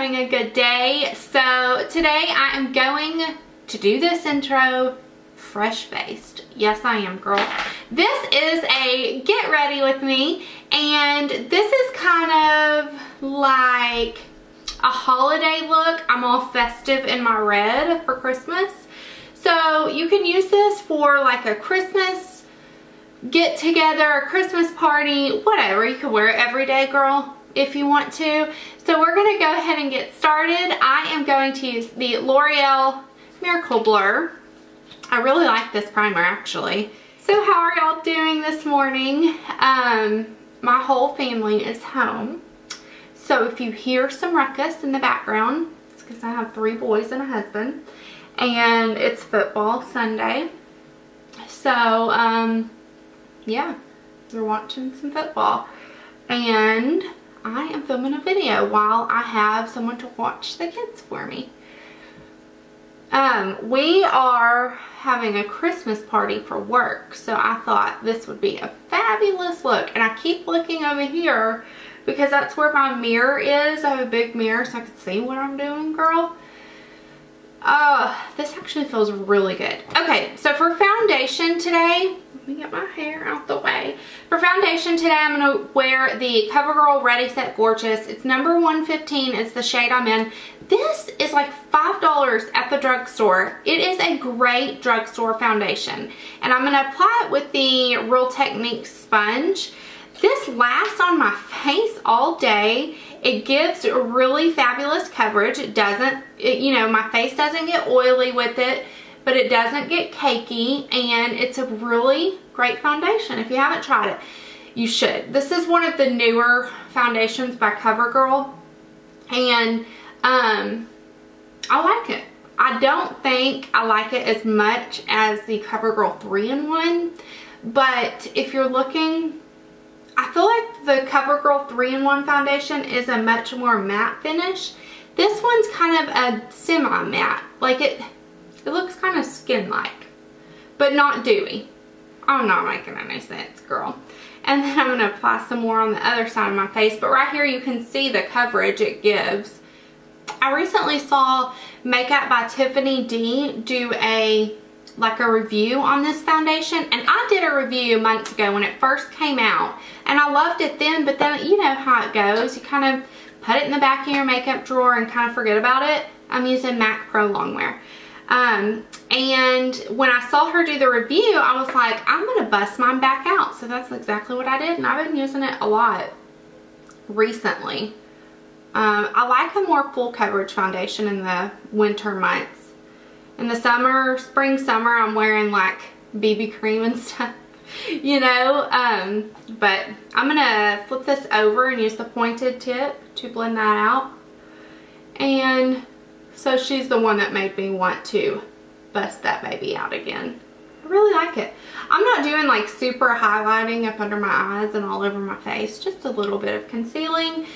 having a good day. So today I am going to do this intro fresh faced. Yes, I am, girl. This is a get ready with me, and this is kind of like a holiday look. I'm all festive in my red for Christmas. So you can use this for like a Christmas get together, a Christmas party, whatever. You can wear it every day, girl, if you want to. So we're gonna go ahead and get started. I am going to use the Loreal Miracle Blur. I really like this primer, actually. So how are y'all doing this morning? My whole family is home. So if you hear some ruckus in the background, it's because I have 3 boys and a husband. And it's football Sunday. So, yeah, we're watching some football. And I am filming a video while I have someone to watch the kids for me. We are having a Christmas party for work, so I thought this would be a fabulous look. And I keep looking over here because that's where my mirror is. I have a big mirror so I can see what I'm doing, girl. This actually feels really good. Okay, so for foundation today, let me get my hair out the way. For foundation today, I'm going to wear the Covergirl Ready Set Gorgeous. It's number 115. It's the shade I'm in. This is like $5 at the drugstore. It is a great drugstore foundation. And I'm going to apply it with the Real Techniques sponge. This lasts on my face all day. It gives really fabulous coverage. It doesn't, you know, my face doesn't get oily with it, but it doesn't get cakey, and it's a really great foundation. If you haven't tried it, you should. This is one of the newer foundations by Covergirl, and I like it. I don't think I like it as much as the Covergirl 3-in-1, but if you're looking, I feel like the Covergirl 3-in-1 foundation is a much more matte finish. This one's kind of a semi-matte. Like it looks kind of skin-like, but not dewy. I'm not making any sense, girl. And then I'm going to apply some more on the other side of my face. But right here you can see the coverage it gives. I recently saw Makeup by Tiffany D do a review on this foundation, and I did a review months ago when it first came out, and I loved it then, but then you know how it goes. You kind of put it in the back of your makeup drawer and kind of forget about it. I'm using MAC Pro Longwear. And when I saw her do the review, I was like, I'm gonna bust mine back out. So that's exactly what I did, and I've been using it a lot recently. I like a more full coverage foundation in the winter months. In the summer, spring, summer, I'm wearing like BB cream and stuff, you know. But I'm gonna flip this over and use the pointed tip to blend that out. And so she's the one that made me want to bust that baby out again. I really like it. I'm not doing like super highlighting up under my eyes and all over my face, just a little bit of concealing.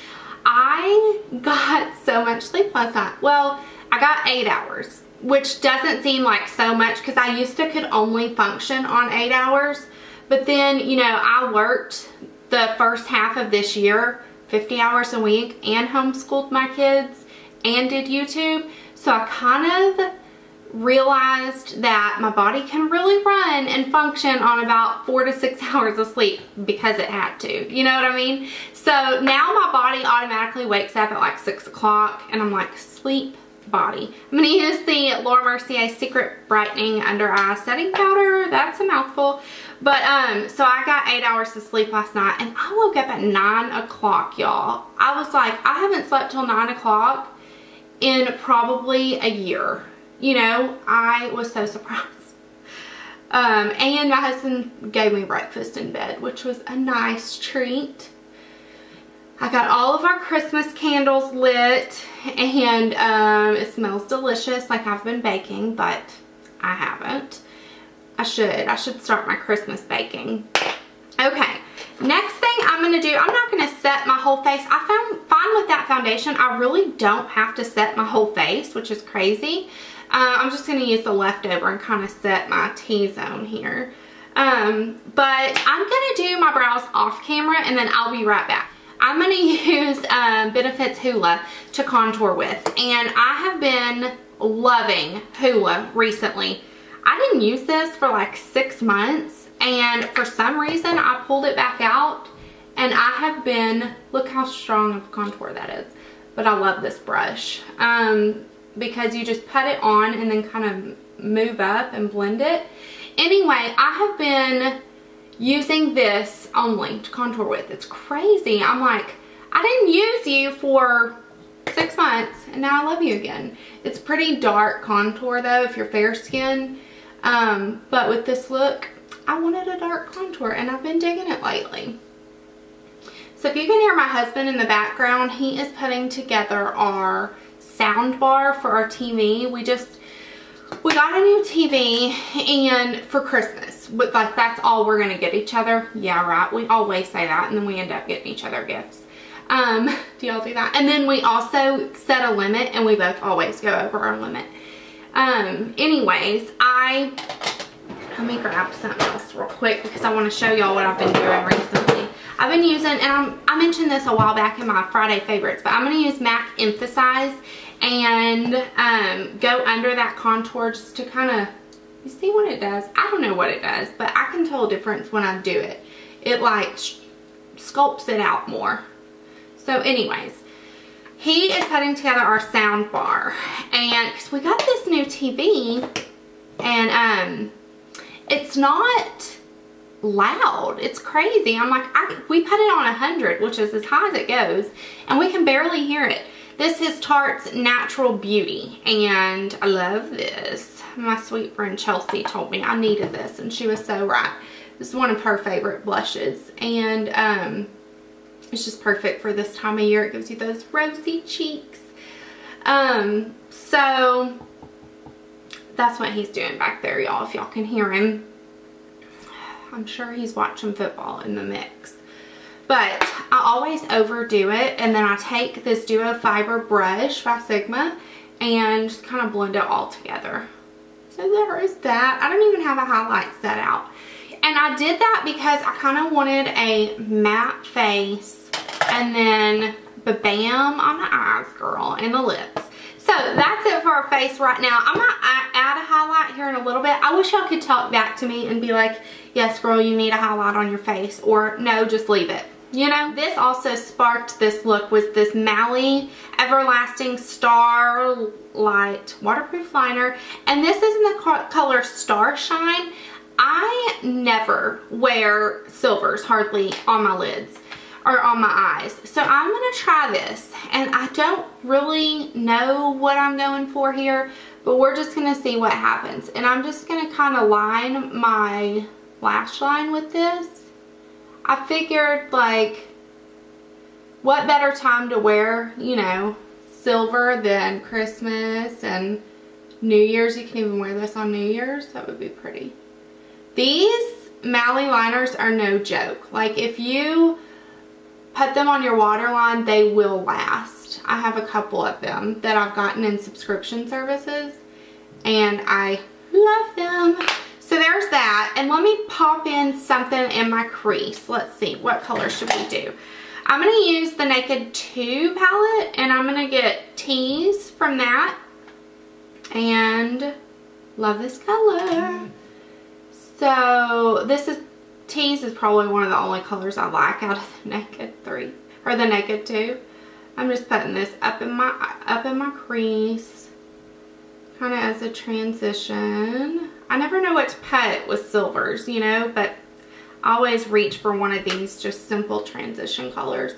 I got so much sleep last night. Well, I got 8 hours, which doesn't seem like so much because I used to could only function on 8 hours. But then, you know, I worked the first half of this year 50 hours a week and homeschooled my kids and did YouTube. So I kind of realized that my body can really run and function on about 4 to 6 hours of sleep because it had to, you know what I mean? So now my body automatically wakes up at like 6 o'clock and I'm like, sleep body. I'm going to use the Laura Mercier Secret Brightening Under Eye Setting Powder. That's a mouthful. But, so I got 8 hours of sleep last night, and I woke up at 9 o'clock, y'all. I was like, I haven't slept till 9 o'clock in probably a year. You know, I was so surprised. And my husband gave me breakfast in bed, which was a nice treat. I got all of our Christmas candles lit, and it smells delicious like I've been baking, but I haven't. I should start my Christmas baking. Okay, next thing I'm going to do, I'm not going to set my whole face. I found fine with that foundation. I really don't have to set my whole face, which is crazy. I'm just going to use the leftover and kind of set my T-zone here. But I'm going to do my brows off camera, and then I'll be right back. I'm going to use Benefit's Hoola to contour with. And I have been loving Hoola recently. I didn't use this for like 6 months. And for some reason, I pulled it back out. And I have been, look how strong of a contour that is. But I love this brush. Because you just put it on and then kind of move up and blend it. Anyway, I have been using this only to contour with. It's crazy. I'm like, I didn't use you for 6 months and now I love you again. It's pretty dark contour though if you're fair skin. But with this look, I wanted a dark contour and I've been digging it lately. So if you can hear my husband in the background, he is putting together our sound bar for our TV. We got a new TV and for Christmas, like that's all we're gonna get each other. Yeah, right, we always say that and then we end up getting each other gifts. Do y'all do that? And then we also set a limit and we both always go over our limit. Anyways, let me grab something else real quick because I want to show y'all what I've been doing recently. I've been using, and I mentioned this a while back in my Friday favorites, but I'm going to use MAC Emphasize and go under that contour just to kind of, you see what it does? I don't know what it does, but I can tell a difference when I do it. It like sculpts it out more. So anyways, he is putting together our sound bar, and because we got this new TV, and it's not loud. It's crazy. I'm like, we put it on 100, which is as high as it goes, and we can barely hear it. This is Tarte's Natural Beauty, and I love this. My sweet friend Chelsea told me I needed this, and she was so right. This is one of her favorite blushes, and it's just perfect for this time of year. It gives you those rosy cheeks. So that's what he's doing back there, y'all, if y'all can hear him. I'm sure he's watching football in the mix. But I always overdo it, and then I take this Duo Fiber brush by Sigma and just kind of blend it all together. So there is that. I don't even have a highlight set out. And I did that because I kind of wanted a matte face and then ba-bam on the eyes, girl, and the lips. So that's it for our face right now. I'm going to add a highlight here in a little bit. I wish y'all could talk back to me and be like, yes, girl, you need a highlight on your face, or no, just leave it. You know, this also sparked this look, was this Mally Everlasting Starlight waterproof liner, and this is in the color Starshine. I never wear silvers hardly on my lids or on my eyes, so I'm gonna try this, and I don't really know what I'm going for here, but we're just gonna see what happens. And I'm just gonna kind of line my lash line with this. I figured, like, what better time to wear, you know, silver than Christmas and New Year's. You can even wear this on New Year's. That would be pretty. These Mally liners are no joke. Like, if you put them on your waterline, they will last. I have a couple of them that I've gotten in subscription services, and I love them. So there's that, and let me pop in something in my crease. Let's see, what color should we do? I'm going to use the Naked 2 palette, and I'm going to get Tease from that, and love this color. So this is, Tease is probably one of the only colors I like out of the Naked 3, or the Naked 2. I'm just putting this up in my crease, kind of as a transition. I never know what to put with silvers, you know, but I always reach for one of these just simple transition colors.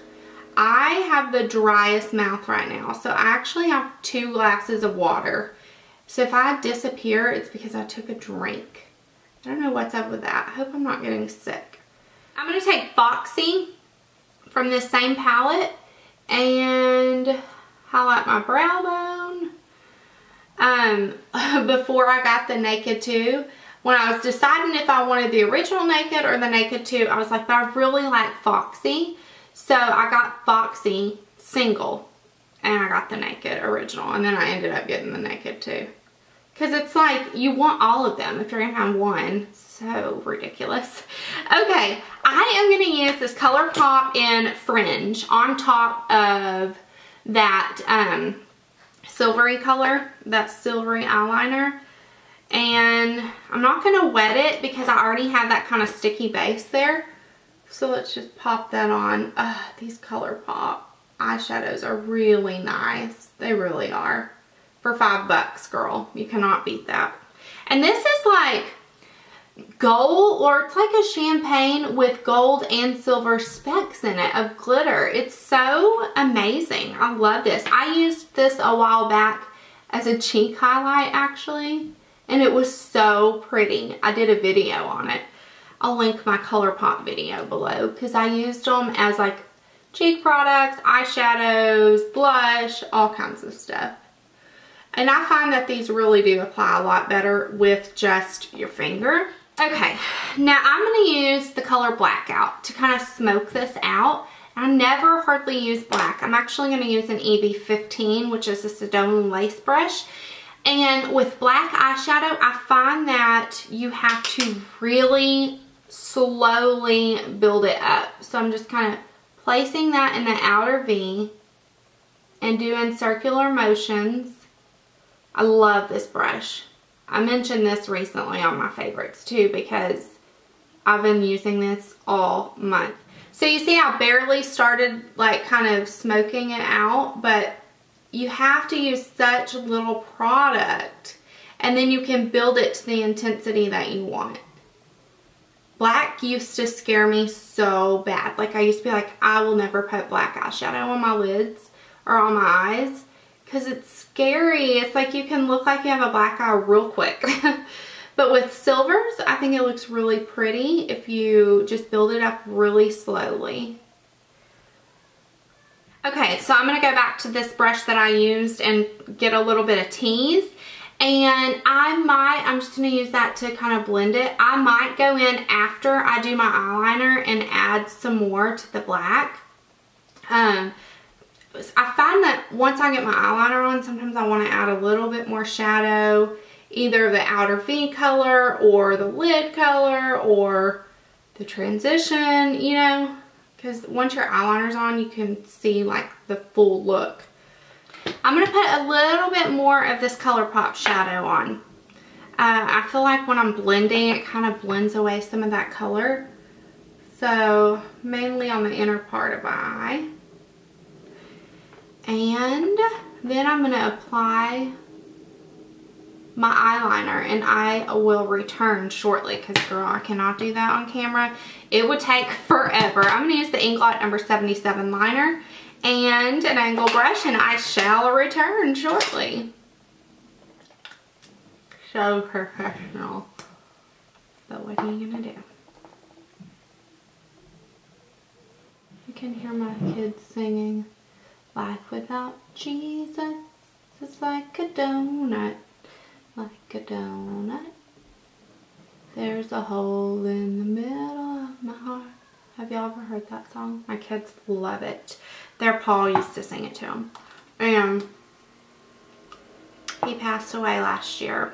I have the driest mouth right now, so I actually have 2 glasses of water. So if I disappear, it's because I took a drink. I don't know what's up with that. I hope I'm not getting sick. I'm going to take Foxy from this same palette and highlight my brow bone. Before I got the Naked 2, when I was deciding if I wanted the original Naked or the Naked 2, I was like, but I really like Foxy. So I got Foxy single, and I got the Naked original, and then I ended up getting the Naked 2. Because it's like, you want all of them if you're gonna have one. So ridiculous. Okay, I am gonna use this ColourPop in Fringe on top of that silvery color, that silvery eyeliner. And I'm not gonna wet it because I already have that kind of sticky base there. So let's just pop that on. These ColourPop eyeshadows are really nice. They really are. For $5, girl. You cannot beat that. And this is like gold, or it's like a champagne with gold and silver specks in it of glitter. It's so amazing. I love this. I used this a while back as a cheek highlight actually, and it was so pretty. I did a video on it. I'll link my ColourPop video below because I used them as like cheek products, eyeshadows, blush, all kinds of stuff. And I find that these really do apply a lot better with just your finger. Okay, now I'm going to use the color Blackout to kind of smoke this out. I never hardly use black. I'm actually going to use an EB15, which is a Sedona Lace brush. And with black eyeshadow, I find that you have to really slowly build it up. So I'm just kind of placing that in the outer V and doing circular motions. I love this brush. I mentioned this recently on my favorites too because I've been using this all month. So you see I barely started like kind of smoking it out, but you have to use such little product and then you can build it to the intensity that you want. Black used to scare me so bad. Like I used to be like, I will never put black eyeshadow on my lids or on my eyes. Because it's scary. It's like you can look like you have a black eye real quick. But with silvers, I think it looks really pretty if you just build it up really slowly. Okay, so I'm going to go back to this brush that I used and get a little bit of Tease. And I'm just going to use that to kind of blend it. I might go in after I do my eyeliner and add some more to the black. I find that once I get my eyeliner on, sometimes I want to add a little bit more shadow, either the outer V color or the lid color or the transition, you know, because once your eyeliner's on, you can see like the full look. I'm going to put a little bit more of this ColourPop shadow on. I feel like when I'm blending, it kind of blends away some of that color. So mainly on the inner part of my eye. And then I'm going to apply my eyeliner and I will return shortly because girl, I cannot do that on camera. It would take forever. I'm going to use the Inglot number 77 liner and an angle brush and I shall return shortly. So professional. But what are you going to do? You can hear my kids singing. Life without Jesus is like a donut, like a donut. There's a hole in the middle of my heart. Have y'all ever heard that song? My kids love it. Their pa used to sing it to them. And he passed away last year.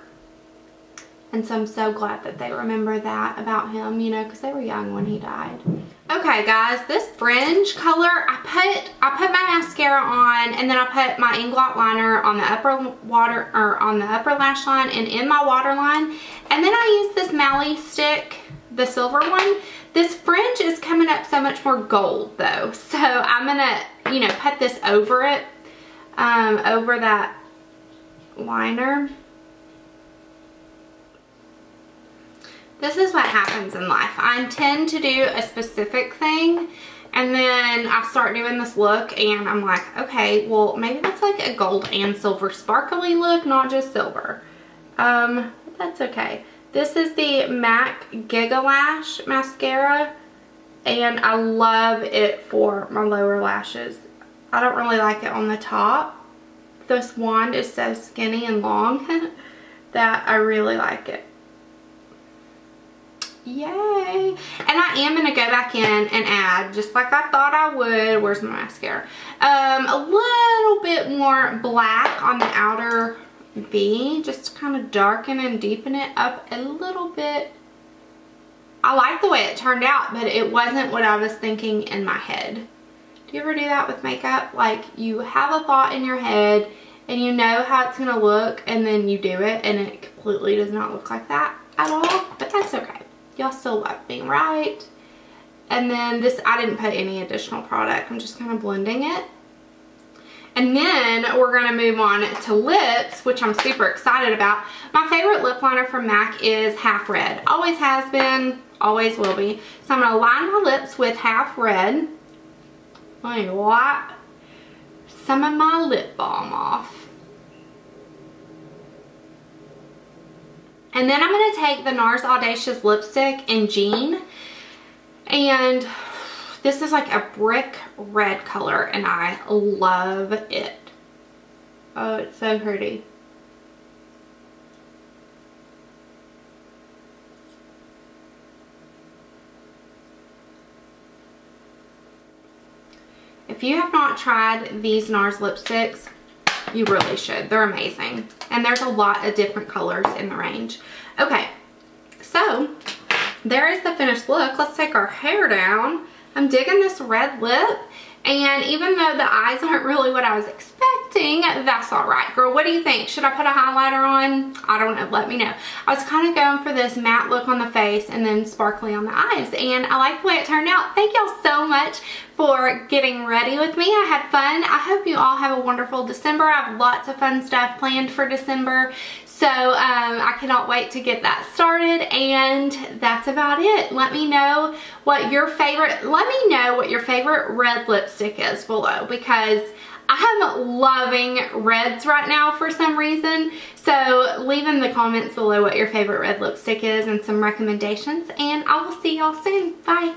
And so I'm so glad that they remember that about him, you know, because they were young when he died. Okay guys, this Fringe color, I put my mascara on and then I put my Inglot liner on the upper lash line and in my waterline. And then I use this Mally stick, the silver one. This Fringe is coming up so much more gold though. So I'm gonna, you know, put this over it, over that liner. This is what happens in life. I intend to do a specific thing and then I start doing this look and I'm like, okay, well maybe that's like a gold and silver sparkly look, not just silver. That's okay. This is the MAC Giga Lash mascara and I love it for my lower lashes. I don't really like it on the top. This wand is so skinny and long that I really like it. Yay! And I am going to go back in and add, just like I thought I would, where's my mascara? A little bit more black on the outer V, just to kind of darken and deepen it up a little bit. I like the way it turned out, but it wasn't what I was thinking in my head. Do you ever do that with makeup? Like, you have a thought in your head and you know how it's gonna look, and then you do it and it completely does not look like that at all, but that's okay. Y'all still love me, right? And then this, I didn't put any additional product. I'm just kind of blending it. And then we're gonna move on to lips, which I'm super excited about. My favorite lip liner from MAC is Half Red. Always has been, always will be. So I'm gonna line my lips with Half Red. Let me wipe some of my lip balm off. And then I'm gonna take the NARS Audacious lipstick in Jean. And this is like a brick red color and I love it. Oh, it's so pretty. If you have not tried these NARS lipsticks, you really should. They're amazing. And there's a lot of different colors in the range. Okay, so there is the finished look. Let's take our hair down. I'm digging this red lip, and even though the eyes aren't really what I was expecting, that's all right. Girl, what do you think? Should I put a highlighter on? I don't know. Let me know. I was kind of going for this matte look on the face and then sparkly on the eyes, and I like the way it turned out. Thank y'all so much for getting ready with me. I had fun. I hope you all have a wonderful December. I have lots of fun stuff planned for December. So I cannot wait to get that started, and that's about it. Let me know what your favorite red lipstick is below, because I'm loving reds right now for some reason. So leave in the comments below what your favorite red lipstick is and some recommendations, and I will see y'all soon. Bye.